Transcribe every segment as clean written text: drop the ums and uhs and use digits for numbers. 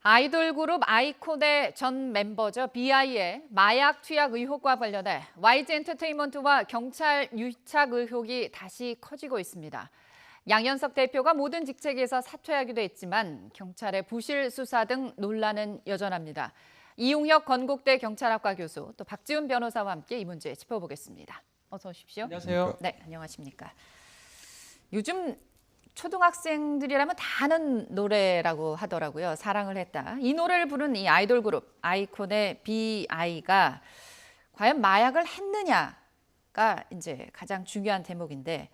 아이돌 그룹 아이콘의 전 멤버죠. BI의 마약 투약 의혹과 관련해 YG 엔터테인먼트와 경찰 유착 의혹이 다시 커지고 있습니다. 양현석 대표가 모든 직책에서 사퇴하기도 했지만 경찰의 부실 수사 등 논란은 여전합니다. 이용혁 건국대 경찰학과 교수, 또 박지훈 변호사와 함께 이 문제 짚어보겠습니다. 어서 오십시오. 안녕하세요. 네, 안녕하십니까. 요즘 초등학생들이라면 다 아는 노래라고 하더라고요. 사랑을 했다. 이 노래를 부른 이 아이돌 그룹 아이콘의 BI가 과연 마약을 했느냐가 이제 가장 중요한 대목인데,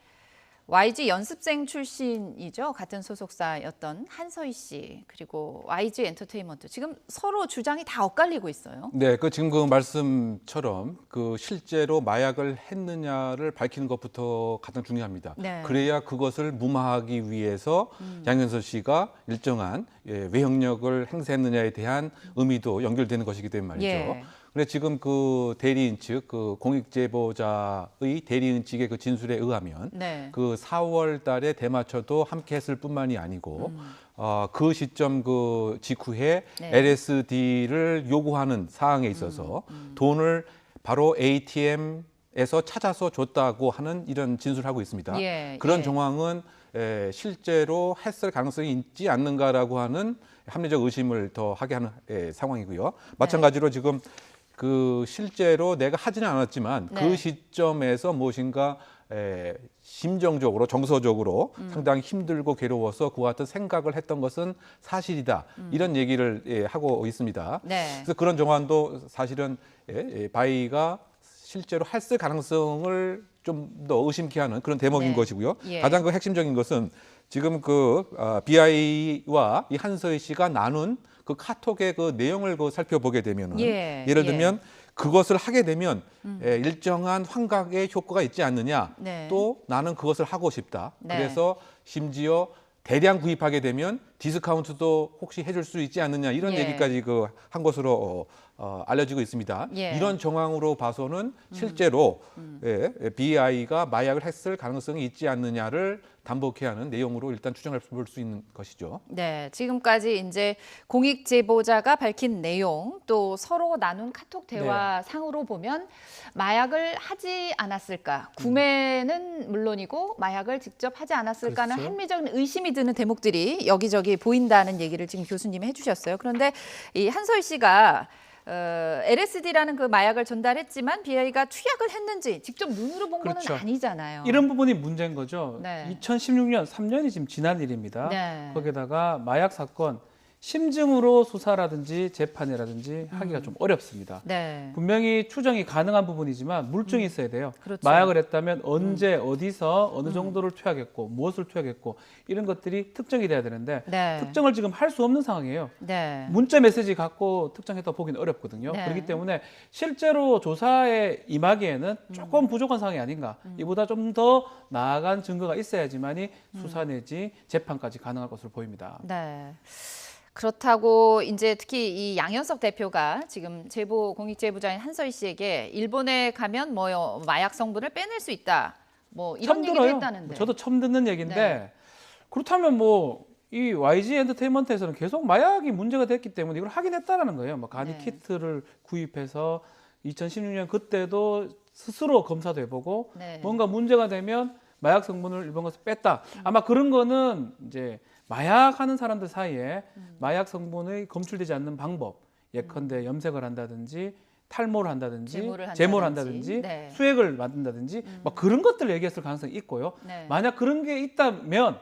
YG 연습생 출신이죠. 같은 소속사였던 한서희 씨, 그리고 YG 엔터테인먼트, 지금 서로 주장이 다 엇갈리고 있어요. 네, 지금 그 말씀처럼 실제로 마약을 했느냐를 밝히는 것부터 가장 중요합니다. 네. 그래야 그것을 무마하기 위해서 양현석 씨가 일정한 외형력을 행사했느냐에 대한 의미도 연결되는 것이기 때문에 말이죠. 예. 근데 지금 그 대리인 측, 공익 제보자의 대리인 측의 그 진술에 의하면 네. 그 4월 달에 대마초도 함께 했을 뿐만이 아니고 그 시점 그 직후에 네. LSD를 요구하는 사항에 있어서 돈을 바로 ATM에서 찾아서 줬다고 하는 이런 진술을 하고 있습니다. 예, 그런 예. 정황은 실제로 했을 가능성이 있지 않는가라고 하는 합리적 의심을 더 하게 하는 상황이고요. 마찬가지로 지금 실제로 내가 하지는 않았지만 네. 그 시점에서 무엇인가 심정적으로 정서적으로 상당히 힘들고 괴로워서 그와 같은 생각을 했던 것은 사실이다. 이런 얘기를 하고 있습니다. 네. 그래서 그런 정황도 사실은 바이가 실제로 했을 가능성을 좀 더 의심케 하는 그런 대목인 네. 것이고요. 예. 가장 핵심적인 것은 지금 BI와 이 한서희 씨가 나눈 그 카톡의 그 내용을 살펴보게 되면은 예를 들면 그것을 하게 되면 일정한 환각의 효과가 있지 않느냐. 네. 또 나는 그것을 하고 싶다. 네. 그래서 심지어 대량 구입하게 되면 디스카운트도 혹시 해줄 수 있지 않느냐 이런 예. 얘기까지 한 것으로 알려지고 있습니다. 예. 이런 정황으로 봐서는 실제로 BI가 마약을 했을 가능성이 있지 않느냐를 담보케 하는 내용으로 일단 추정해 볼 수 있는 것이죠. 네, 지금까지 이제 공익 제보자가 밝힌 내용, 또 서로 나눈 카톡 대화 상으로 보면 마약을 하지 않았을까, 구매는 물론이고 마약을 직접 하지 않았을까는 그렇죠. 합리적인 의심이 드는 대목들이 여기저기 보인다는 얘기를 지금 교수님이 해주셨어요. 그런데 이 한서희 씨가 LSD라는 그 마약을 전달했지만 BI가 투약을 했는지 직접 눈으로 본 그렇죠. 거는 아니잖아요. 이런 부분이 문제인 거죠. 네. 2016년 3년이 지금 지난 일입니다. 네. 거기다가 마약 사건 심증으로 수사라든지 재판이라든지 하기가 좀 어렵습니다. 네. 분명히 추정이 가능한 부분이지만 물증이 있어야 돼요. 그렇죠. 마약을 했다면 언제 어디서 어느 정도를 투약했고 무엇을 투약했고 이런 것들이 특정이 돼야 되는데 네. 특정을 지금 할 수 없는 상황이에요. 네. 문자 메시지 갖고 특정했다고 보기는 어렵거든요. 네. 그렇기 때문에 실제로 조사에 임하기에는 조금 부족한 상황이 아닌가. 이보다 좀 더 나아간 증거가 있어야지만이 수사 내지 재판까지 가능할 것으로 보입니다. 네. 그렇다고 이제 특히 이 양현석 대표가 지금 공익 제보자인 한서희 씨에게 일본에 가면 마약 성분을 빼낼 수 있다. 이런 처음 얘기도 들어요. 했다는데. 저도 처음 듣는 얘기인데 네. 그렇다면 이 YG 엔터테인먼트에서는 계속 마약이 문제가 됐기 때문에 이걸 하긴 했다라는 거예요. 간이 네. 키트를 구입해서 2016년 그때도 스스로 검사도 해보고 네. 뭔가 문제가 되면 마약 성분을 일본 가서 뺐다. 아마 그런 거는 이제 마약하는 사람들 사이에 마약 성분이 검출되지 않는 방법, 예컨대 염색을 한다든지 탈모를 한다든지 제모를 한다든지 네. 수액을 만든다든지 그런 것들을 얘기했을 가능성이 있고요. 네. 만약 그런 게 있다면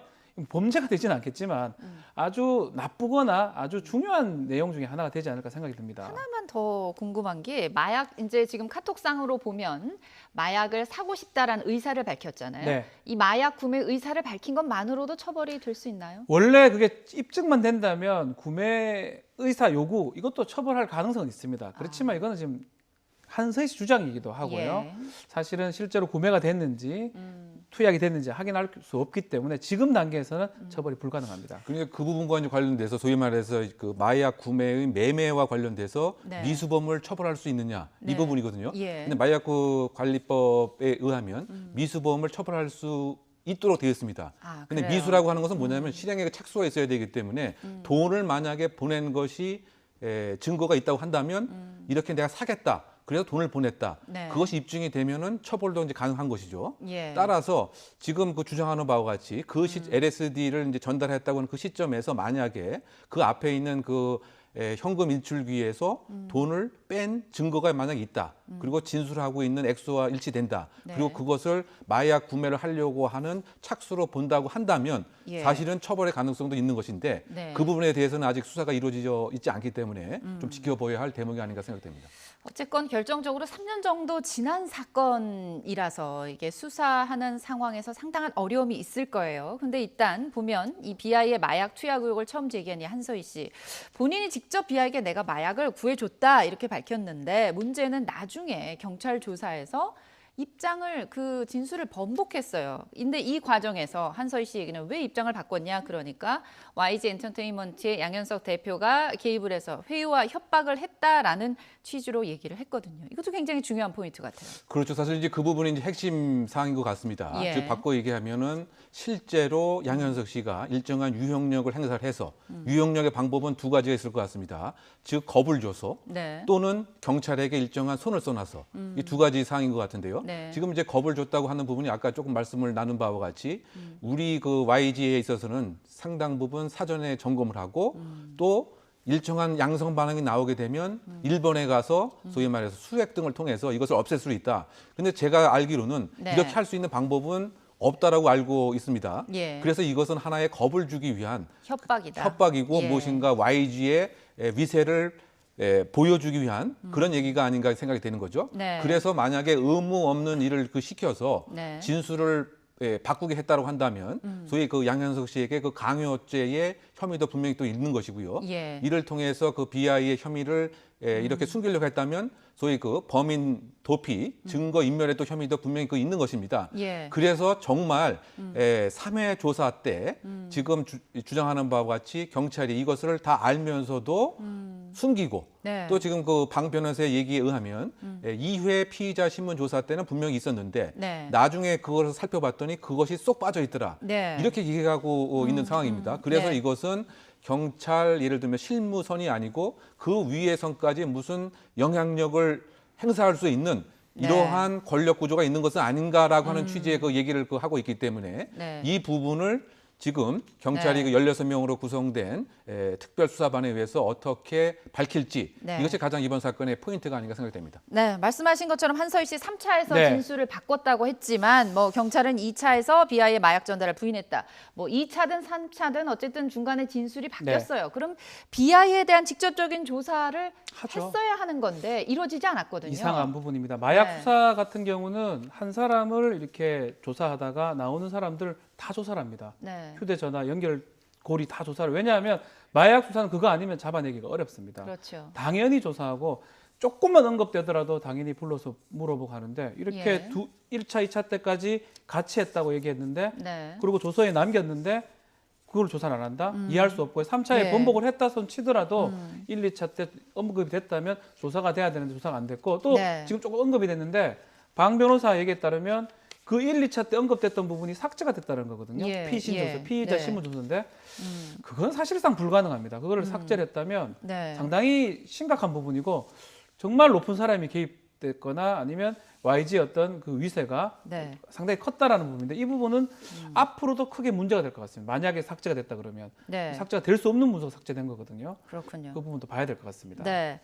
범죄가 되지는 않겠지만 아주 나쁘거나 아주 중요한 내용 중에 하나가 되지 않을까 생각이 듭니다. 하나만 더 궁금한 게 마약 이제 지금 카톡상으로 보면 마약을 사고 싶다라는 의사를 밝혔잖아요. 네. 이 마약 구매 의사를 밝힌 것만으로도 처벌이 될 수 있나요? 원래 그게 입증만 된다면 구매 의사 요구 이것도 처벌할 가능성은 있습니다. 그렇지만 이거는 지금 한서희 씨 주장이기도 하고요. 예. 사실은 실제로 구매가 됐는지 투약이 됐는지 확인할 수 없기 때문에 지금 단계에서는 처벌이 불가능합니다. 그러니까 그 부분과 관련돼서 소위 말해서 그 마약 구매의 매매와 관련돼서 네. 미수범을 처벌할 수 있느냐 네. 이 부분이거든요. 예. 근데 마약구 관리법에 의하면 미수범을 처벌할 수 있도록 되어 있습니다. 근데 그래요? 미수라고 하는 것은 뭐냐면 실행액의 착수가 있어야 되기 때문에 돈을 만약에 보낸 것이 증거가 있다고 한다면 이렇게 내가 사겠다. 그래서 돈을 보냈다. 네. 그것이 입증이 되면은 처벌도 이제 가능한 것이죠. 예. 따라서 지금 그 주장하는 바와 같이 그 LSD를 이제 전달했다고 하는 그 시점에서 만약에 그 앞에 있는 그 현금 인출기에서 돈을 뺀 증거가 만약에 있다. 그리고 진술하고 있는 액수와 일치된다. 네. 그리고 그것을 마약 구매를 하려고 하는 착수로 본다고 한다면 예. 사실은 처벌의 가능성도 있는 것인데 네. 그 부분에 대해서는 아직 수사가 이루어져 있지 않기 때문에 좀 지켜봐야 할 대목이 아닌가 생각됩니다. 어쨌건 결정적으로 3년 정도 지난 사건이라서 이게 수사하는 상황에서 상당한 어려움이 있을 거예요. 근데 일단 보면 이 비아이의 마약 투약 의혹을 처음 제기한 이 한서희 씨. 본인이 직접 비아이에게 내가 마약을 구해줬다 이렇게 밝혔는데 문제는 나중에 경찰 조사에서 입장을 그 진술을 번복했어요. 근데 이 과정에서 한서희 씨 얘기는 왜 입장을 바꿨냐 그러니까 YG 엔터테인먼트의 양현석 대표가 개입을 해서 회유와 협박을 했다라는 취지로 얘기를 했거든요. 이것도 굉장히 중요한 포인트 같아요. 그렇죠. 사실 이제 그 부분이 이제 핵심 사항인 것 같습니다. 예. 즉 바꿔 얘기하면은 실제로 양현석 씨가 일정한 유형력을 행사를 해서 유형력의 방법은 두 가지가 있을 것 같습니다. 즉 겁을 줘서 네. 또는 경찰에게 일정한 손을 써놔서 이 두 가지 사항인 것 같은데요. 네. 지금 이제 겁을 줬다고 하는 부분이 아까 조금 말씀을 나눈 바와 같이 우리 그 YG에 있어서는 상당 부분 사전에 점검을 하고 또 일정한 양성 반응이 나오게 되면 일본에 가서 소위 말해서 수액 등을 통해서 이것을 없앨 수 있다. 근데 제가 알기로는 네. 이렇게 할 수 있는 방법은 없다라고 알고 있습니다. 예. 그래서 이것은 하나의 겁을 주기 위한 협박이다. 협박이고 예. 무엇인가 YG의 위세를 보여주기 위한 그런 얘기가 아닌가 생각이 되는 거죠. 네. 그래서 만약에 의무 없는 일을 그 시켜서 네. 진술을 바꾸게 했다고 한다면 소위 그 양현석 씨에게 그 강요죄의 혐의도 분명히 또 있는 것이고요. 예. 이를 통해서 그 비하의 혐의를 이렇게 숨기려고 했다면 소위 그 범인 도피, 증거 인멸의 또 혐의도 분명히 그 있는 것입니다. 예. 그래서 정말 3회 조사 때 지금 주장하는 바와 같이 경찰이 이것을 다 알면서도 숨기고 네. 또 지금 그 방 변호사의 얘기에 의하면 2회 피의자 신문 조사 때는 분명히 있었는데 네. 나중에 그것을 살펴봤더니 그것이 쏙 빠져 있더라. 네. 이렇게 얘기하고 있는 상황입니다. 그래서 네. 이것은 경찰 예를 들면 실무선이 아니고 그 위의 선까지 무슨 영향력을 행사할 수 있는 이러한 권력 구조가 있는 것은 아닌가라고 하는 취지의 그 얘기를 그 하고 있기 때문에 네. 이 부분을 지금 경찰이 네. 그 16명으로 구성된 특별수사반에 의해서 어떻게 밝힐지 네. 이것이 가장 이번 사건의 포인트가 아닌가 생각됩니다. 네, 말씀하신 것처럼 한서희 씨 3차에서 네. 진술을 바꿨다고 했지만 뭐 경찰은 2차에서 비아이의 마약 전달을 부인했다. 뭐 2차든 3차든 어쨌든 중간에 진술이 바뀌었어요. 그럼 비아이에 대한 직접적인 조사를 하죠. 했어야 하는 건데 이루어지지 않았거든요. 이상한 부분입니다. 마약 네. 수사 같은 경우는 한 사람을 이렇게 조사하다가 나오는 사람들 다 조사를 합니다. 네. 휴대전화, 연결고리 다 조사를. 왜냐하면 마약 수사는 그거 아니면 잡아내기가 어렵습니다. 그렇죠. 당연히 조사하고 조금만 언급되더라도 당연히 불러서 물어보고 하는데 이렇게 예. 1차, 2차 때까지 같이 했다고 얘기했는데 네. 그리고 조서에 남겼는데 그걸 조사를 안 한다? 이해할 수 없고요. 3차에 네. 번복을 했다 손 치더라도 1, 2차 때 언급이 됐다면 조사가 돼야 되는데 조사가 안 됐고 또 네. 지금 조금 언급이 됐는데 방 변호사 얘기에 따르면 그 1, 2차 때 언급됐던 부분이 삭제가 됐다는 거거든요. 예, 피신조서, 예, 피의자 네. 신문조서인데 그건 사실상 불가능합니다. 그거를 삭제를 했다면 네. 상당히 심각한 부분이고 정말 높은 사람이 개입됐거나 아니면 YG의 어떤 그 위세가 네. 상당히 컸다라는 부분인데 이 부분은 앞으로도 크게 문제가 될 것 같습니다. 만약에 삭제가 됐다 그러면 네. 삭제가 될 수 없는 문서가 삭제된 거거든요. 그렇군요. 그 부분도 봐야 될 것 같습니다. 네.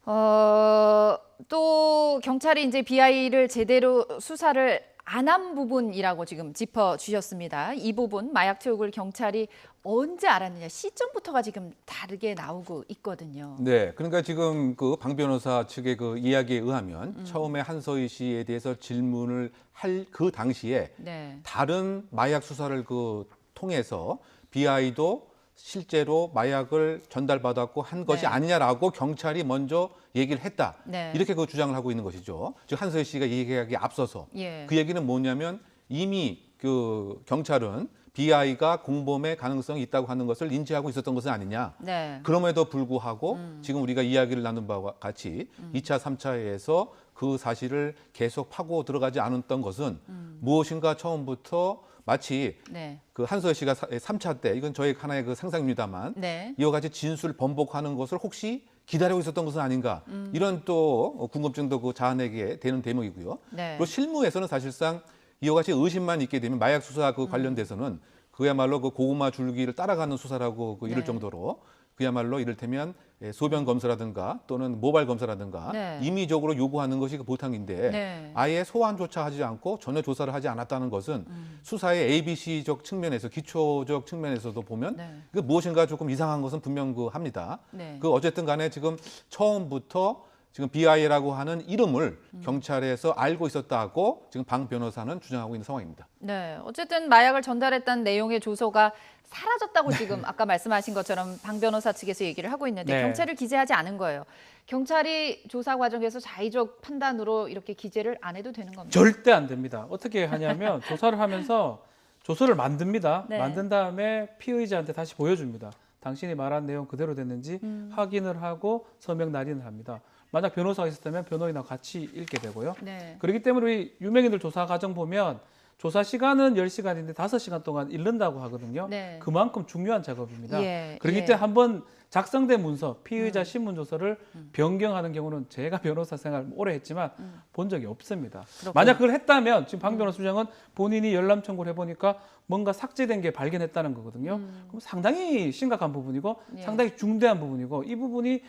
또 경찰이 이제 비아이를 제대로 수사를 안 한 부분이라고 지금 짚어주셨습니다. 이 부분 마약 투약을 경찰이 언제 알았느냐 시점부터가 지금 다르게 나오고 있거든요. 네, 그러니까 지금 그 방 변호사 측의 그 이야기에 의하면 처음에 한서희 씨에 대해서 질문을 할 그 당시에 네. 다른 마약 수사를 그 통해서 비아이도 실제로 마약을 전달받았고 한 것이 네. 아니냐라고 경찰이 먼저 얘기를 했다. 네. 이렇게 그 주장을 하고 있는 것이죠. 즉 한서희 씨가 얘기하기에 앞서서 예. 그 얘기는 뭐냐면 이미 그 경찰은 BI가 공범의 가능성이 있다고 하는 것을 인지하고 있었던 것은 아니냐. 네. 그럼에도 불구하고 지금 우리가 이야기를 나눈 바와 같이 2차, 3차에서 그 사실을 계속 파고 들어가지 않았던 것은 무엇인가 처음부터 마치 네. 그 한서희 씨가 3차 때 이건 저희 하나의 그 상상입니다만 네. 이와 같이 진술 번복하는 것을 혹시 기다리고 있었던 것은 아닌가 이런 또 궁금증도 그 자아내게 되는 대목이고요. 네. 그리고 실무에서는 사실상 이와 같이 의심만 있게 되면 마약 수사 그 관련돼서는 그야말로 그 고구마 줄기를 따라가는 수사라고 그 이럴 네. 정도로 그야말로 이를테면 소변 검사라든가 또는 모발 검사라든가 네. 임의적으로 요구하는 것이 그 보통인데 네. 아예 소환조차 하지 않고 전혀 조사를 하지 않았다는 것은 수사의 ABC적 측면에서 기초적 측면에서도 보면 네. 그 무엇인가 조금 이상한 것은 분명 그 합니다. 네. 그 어쨌든 간에 지금 처음부터 지금 BI라고 하는 이름을 경찰에서 알고 있었다고 지금 방 변호사는 주장하고 있는 상황입니다. 네, 어쨌든 마약을 전달했다는 내용의 조서가 사라졌다고 지금 아까 말씀하신 것처럼 방 변호사 측에서 얘기를 하고 있는데 네. 경찰을 기재하지 않은 거예요. 경찰이 조사 과정에서 자의적 판단으로 이렇게 기재를 안 해도 되는 겁니다. 절대 안 됩니다. 어떻게 하냐면 조사를 하면서 조서를 만듭니다. 네. 만든 다음에 피의자한테 다시 보여줍니다. 당신이 말한 내용 그대로 됐는지 확인을 하고 서명 날인을 합니다. 만약 변호사가 있었다면 변호인하고 같이 읽게 되고요. 네. 그렇기 때문에 우리 유명인들 조사 과정 보면 조사 시간은 10시간인데 5시간 동안 읽는다고 하거든요. 네. 그만큼 중요한 작업입니다. 예, 그렇기 예. 때문에 한번 작성된 문서, 피의자 신문 조서를 변경하는 경우는 제가 변호사 생활 오래 했지만 본 적이 없습니다. 그렇군요. 만약 그걸 했다면 지금 방 변호사 주장은 본인이 열람 청구를 해보니까 뭔가 삭제된 게 발견했다는 거거든요. 그럼 상당히 심각한 부분이고 예. 상당히 중대한 부분이고 이 부분이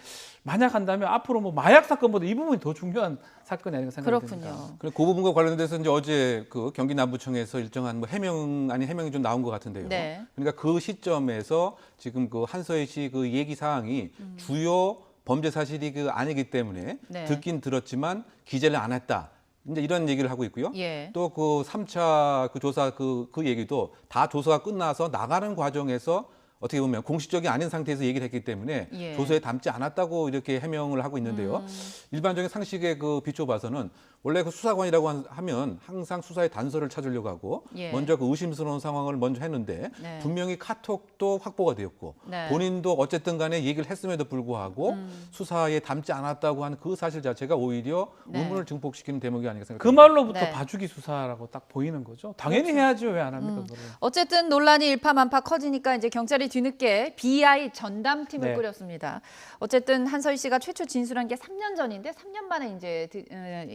만약 한다면 앞으로 뭐 마약 사건보다 이 부분이 더 중요한 사건이 아닌가 생각이 듭니다. 그렇군요. 그리고 그 부분과 관련돼서 이제 어제 그 경기 남부청에서 일정한 뭐 해명 아닌 해명이 좀 나온 것 같은데요. 네. 그러니까 그 시점에서 지금 그 한서희 씨 그 얘기 사항이 주요 범죄 사실이 그 아니기 때문에 네. 듣긴 들었지만 기재를 안 했다. 이제 이런 얘기를 하고 있고요. 예. 또 그 3차 그 조사 그 얘기도 다 조사가 끝나서 나가는 과정에서 어떻게 보면 공식적이 아닌 상태에서 얘기를 했기 때문에 예. 조서에 담지 않았다고 이렇게 해명을 하고 있는데요. 일반적인 상식에 그 비춰봐서는 원래 그 수사관이라고 하면 항상 수사의 단서를 찾으려고 하고 예. 먼저 그 의심스러운 상황을 먼저 했는데 네. 분명히 카톡도 확보가 되었고 네. 본인도 어쨌든 간에 얘기를 했음에도 불구하고 수사에 담지 않았다고 하는 그 사실 자체가 오히려 네. 의문을 증폭시키는 대목이 아닌가 그 생각합니다. 말로부터 네. 봐주기 수사라고 딱 보이는 거죠. 당연히 해야죠. 왜 안 합니까? 그거를. 어쨌든 논란이 일파만파 커지니까 이제 경찰이 뒤늦게 BI 전담팀을 네. 꾸렸습니다. 어쨌든 한서희 씨가 최초 진술한 게 3년 전인데 3년 만에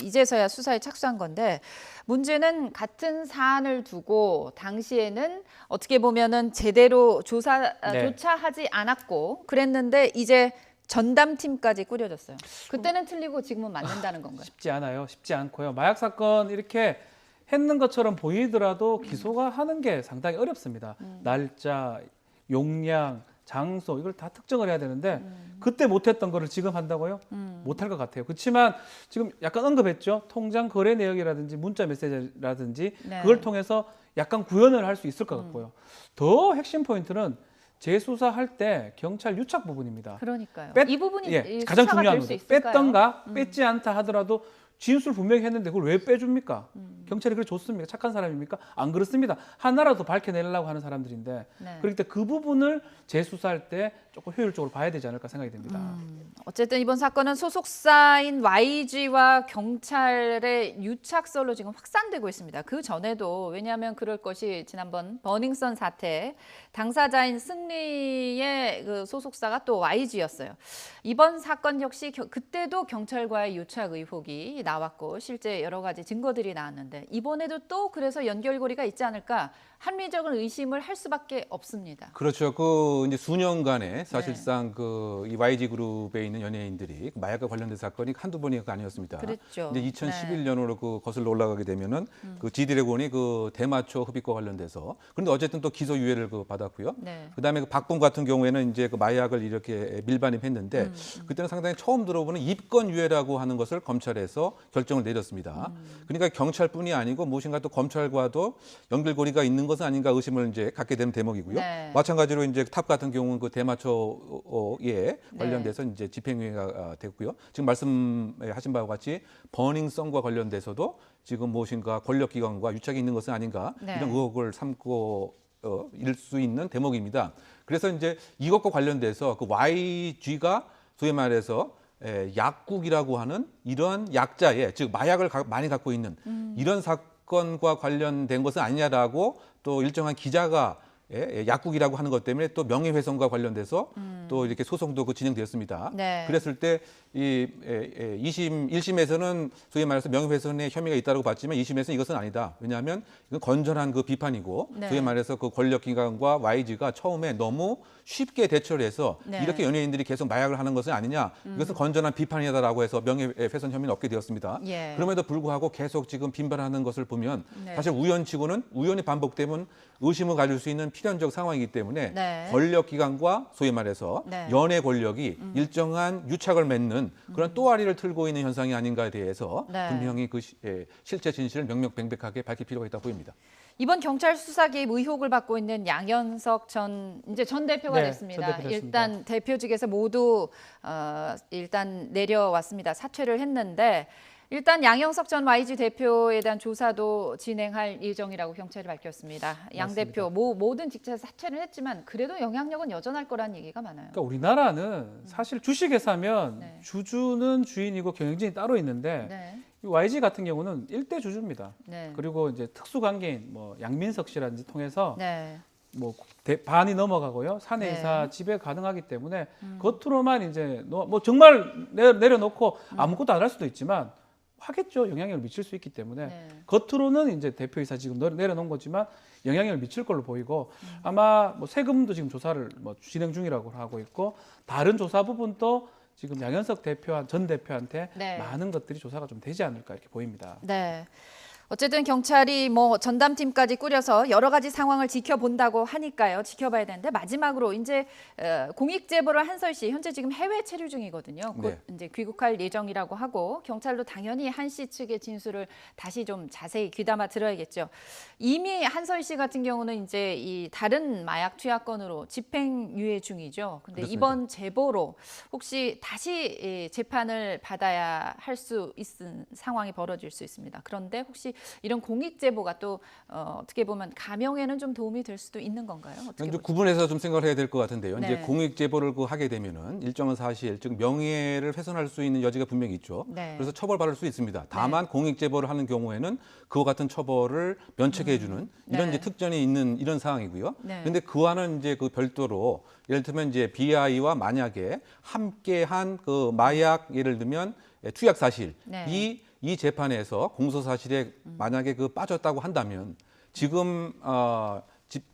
이제서야 수사에 착수한 건데 문제는 같은 사안을 두고 당시에는 어떻게 보면은 제대로 조사조차 하지 않았고 그랬는데 이제 전담팀까지 꾸려졌어요. 그때는 틀리고 지금은 맞는다는 건가요? 쉽지 않아요. 쉽지 않고요. 마약 사건 이렇게 했는 것처럼 보이더라도 기소가 하는 게 상당히 어렵습니다. 날짜, 용량, 장소 이걸 다 특정을 해야 되는데 그때 못했던 거를 지금 한다고요? 못할 것 같아요. 그렇지만 지금 약간 언급했죠. 통장 거래 내역이라든지 문자 메시지라든지 네. 그걸 통해서 약간 구현을 할 수 있을 것 같고요. 더 핵심 포인트는 재수사할 때 경찰 유착 부분입니다. 그러니까요. 뺐- 이 부분이 예, 이 가장 수사가 중요한 될 수 거죠. 있을까요? 뺐던가 뺐지 않다 하더라도 진술 분명히 했는데 그걸 왜 빼줍니까? 경찰이 그걸 줬습니까? 착한 사람입니까? 안 그렇습니다. 하나라도 밝혀내려고 하는 사람들인데 네. 그렇기 때문에 그 부분을 재수사할 때 조금 효율적으로 봐야 되지 않을까 생각이 듭니다. 어쨌든 이번 사건은 소속사인 YG와 경찰의 유착설로 지금 확산되고 있습니다. 그 전에도 왜냐하면 그럴 것이 지난번 버닝썬 사태 당사자인 승리의 그 소속사가 또 YG였어요. 이번 사건 역시 그때도 경찰과의 유착 의혹이 나왔고 실제 여러 가지 증거들이 나왔는데 이번에도 또 그래서 연결고리가 있지 않을까 합리적인 의심을 할 수밖에 없습니다. 그렇죠. 그 이제 수년간에 사실상 그 이 YG 그룹에 있는 연예인들이 마약과 관련된 사건이 한두 번이 아니었습니다. 그랬죠. 이제 2011년으로 그 거슬러 올라가게 되면은 그 지드래곤이 그 대마초 흡입과 관련돼서 그런데 어쨌든 또 기소 유예를 그 받았고요. 네. 그다음에 그 박봉 같은 경우에는 이제 그 마약을 이렇게 밀반입했는데 그때는 상당히 처음 들어보는 입건 유예라고 하는 것을 검찰에서 결정을 내렸습니다. 그러니까 경찰뿐이 아니고 무엇인가 또 검찰과도 연결고리가 있는 것은 아닌가 의심을 이제 갖게 되는 대목이고요. 네. 마찬가지로 이제 탑 같은 경우는 그 대마초에 관련돼서 이제 집행유예가 됐고요. 지금 말씀하신 바와 같이 버닝썬과 관련돼서도 지금 무엇인가 권력기관과 유착이 있는 것은 아닌가 네. 이런 의혹을 삼고 일 수 있는 대목입니다. 그래서 이제 이것과 관련돼서 그 YG가 소위 말해서 약국이라고 하는 이런 약자의, 즉 마약을 많이 갖고 있는 이런 사건과 관련된 것은 아니냐라고 또 일정한 기자가 약국이라고 하는 것 때문에 또 명예훼손과 관련돼서 또 이렇게 소송도 진행되었습니다. 네. 그랬을 때 이 1심에서는 소위 말해서 명예훼손의 혐의가 있다고 봤지만 2심에서는 이것은 아니다. 왜냐하면 이건 건전한 그 비판이고 네. 소위 말해서 그 권력기관과 YG가 처음에 너무 쉽게 대처를 해서 네. 이렇게 연예인들이 계속 마약을 하는 것은 아니냐. 이것은 건전한 비판이다라고 해서 명예훼손 혐의는 없게 되었습니다. 예. 그럼에도 불구하고 계속 지금 빈발하는 것을 보면 네. 사실 우연치고는 우연히 반복되면 의심을 가질 수 있는 필연적 상황이기 때문에 네. 권력기관과 소위 말해서 네. 연예 권력이 일정한 유착을 맺는 그런 또아리를 틀고 있는 현상이 아닌가에 대해서 네. 분명히 그 실체 진실을 명명백백하게 밝힐 필요가 있다고 보입니다. 이번 경찰 수사 개입 의혹을 받고 있는 양현석 전 대표가 네, 됐습니다. 전 대표 됐습니다. 일단 대표직에서 모두 일단 내려왔습니다. 사퇴를 했는데 일단 양현석 전 YG 대표에 대한 조사도 진행할 예정이라고 경찰이 밝혔습니다. 양 맞습니다. 대표 모든 직책에서 사퇴를 했지만 그래도 영향력은 여전할 거라는 얘기가 많아요. 그러니까 우리나라는 사실 주식회사 하면 네. 주주는 주인이고 경영진이 따로 있는데 네. 이 YG 같은 경우는 일대 주주입니다. 네. 그리고 이제 특수관계인 뭐 양민석 씨라든지 통해서 네. 뭐 반이 넘어가고요. 사내이사 네. 지배 가능하기 때문에 겉으로만 이제 뭐 정말 내려놓고 아무것도 안 할 수도 있지만 하겠죠. 영향력을 미칠 수 있기 때문에 네. 겉으로는 이제 대표이사 지금 내려놓은 거지만 영향력을 미칠 걸로 보이고 아마 뭐 세금도 지금 조사를 뭐 진행 중이라고 하고 있고 다른 조사 부분도 지금 양현석 전 대표한테 네. 많은 것들이 조사가 좀 되지 않을까 이렇게 보입니다. 네. 어쨌든 경찰이 뭐 전담팀까지 꾸려서 여러 가지 상황을 지켜본다고 하니까요. 지켜봐야 되는데 마지막으로 이제 공익 제보를 한설 씨 현재 지금 해외 체류 중이거든요. 곧 네. 이제 귀국할 예정이라고 하고 경찰도 당연히 한 씨 측의 진술을 다시 좀 자세히 귀담아 들어야겠죠. 이미 한설 씨 같은 경우는 이제 이 다른 마약 투약건으로 집행유예 중이죠. 근데 그렇습니다. 이번 제보로 혹시 다시 재판을 받아야 할 수 있는 상황이 벌어질 수 있습니다. 그런데 혹시 이런 공익 제보가 또 어떻게 보면 감형에는 좀 도움이 될 수도 있는 건가요? 어떻게 이제 보세요? 구분해서 좀 생각을 해야 될 것 같은데요. 네. 이제 공익 제보를 하게 되면은 일정한 사실, 즉 명예를 훼손할 수 있는 여지가 분명히 있죠. 네. 그래서 처벌받을 수 있습니다. 다만 공익 제보를 하는 경우에는 그와 같은 처벌을 면책해주는 이런 네. 이제 특전이 있는 이런 상황이고요. 네. 그런데 그와는 이제 그 별도로 예를 들면 이제 BI와 만약에 함께한 그 마약 예를 들면 투약 사실 네. 이 재판에서 공소 사실에 만약에 그 빠졌다고 한다면 지금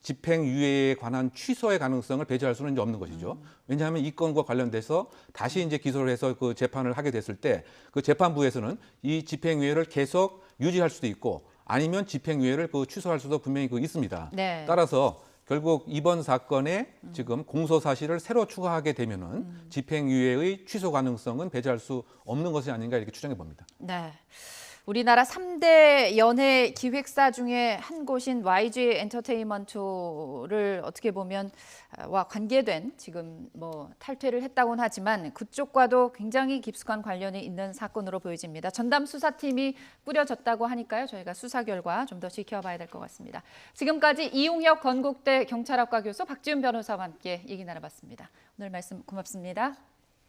집행유예에 관한 취소의 가능성을 배제할 수는 이제 없는 것이죠. 왜냐하면 이 건과 관련돼서 다시 이제 기소를 해서 그 재판을 하게 됐을 때 그 재판부에서는 이 집행유예를 계속 유지할 수도 있고 아니면 집행유예를 그 취소할 수도 분명히 그 있습니다. 네. 따라서 결국 이번 사건에 지금 공소 사실을 새로 추가하게 되면은 집행유예의 취소 가능성은 배제할 수 없는 것이 아닌가 이렇게 추정해 봅니다. 네. 우리나라 3대 연예 기획사 중에 한 곳인 YG 엔터테인먼트를 어떻게 보면 와 관계된 지금 뭐 탈퇴를 했다고는 하지만 그쪽과도 굉장히 깊숙한 관련이 있는 사건으로 보여집니다. 전담 수사팀이 꾸려졌다고 하니까요. 저희가 수사 결과 좀 더 지켜봐야 될 것 같습니다. 지금까지 이용혁 건국대 경찰학과 교수 박지훈 변호사와 함께 얘기 나눠봤습니다. 오늘 말씀 고맙습니다.